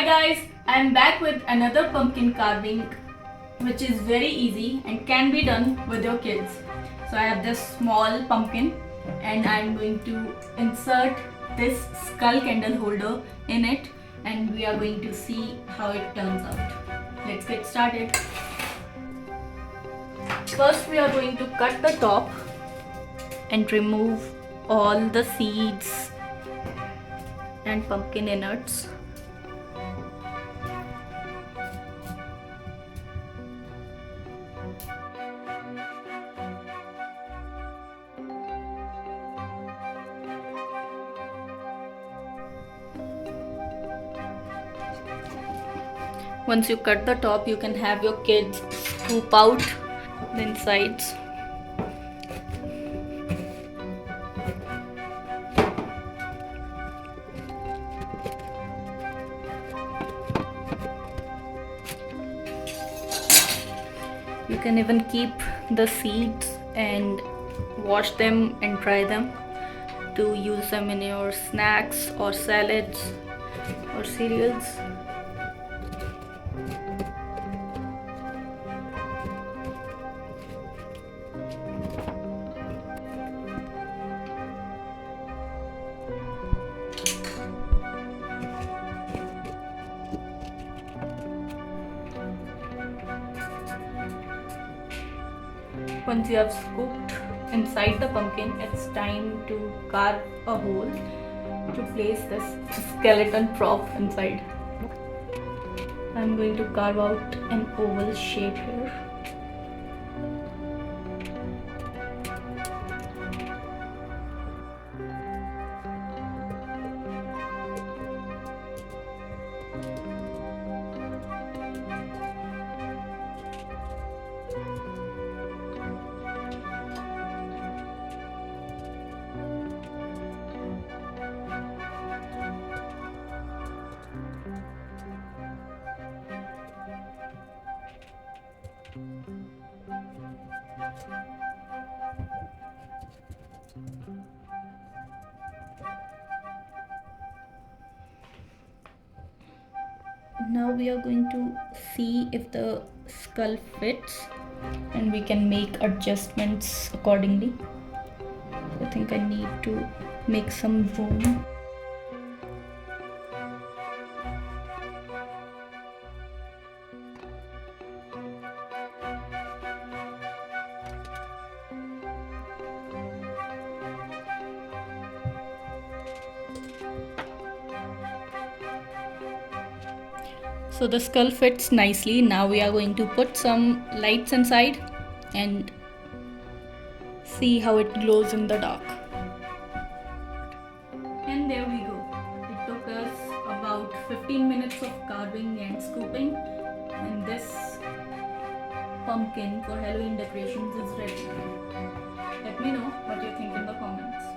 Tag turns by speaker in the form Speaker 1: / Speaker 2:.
Speaker 1: guys, I'm back with another pumpkin carving which is very easy and can be done with your kids. So I have this small pumpkin and I'm going to insert this skull candle holder in it and we are going to see how it turns out. Let's get started. First we are going to cut the top and remove all the seeds and pumpkin innards. Once you cut the top, you can have your kids scoop out the insides. You can even keep the seeds and wash them and dry them to use them in your snacks or salads or cereals. Once you have scooped inside the pumpkin, it's time to carve a hole to place this skeleton prop inside. I'm going to carve out an oval shape here. Now we are going to see if the skull fits and we can make adjustments accordingly. I think I need to make some room. So the skull fits nicely. Now we are going to put some lights inside and see how it glows in the dark. And there we go. It took us about 15 minutes of carving and scooping, and this pumpkin for Halloween decorations is ready. Let me know what you think in the comments.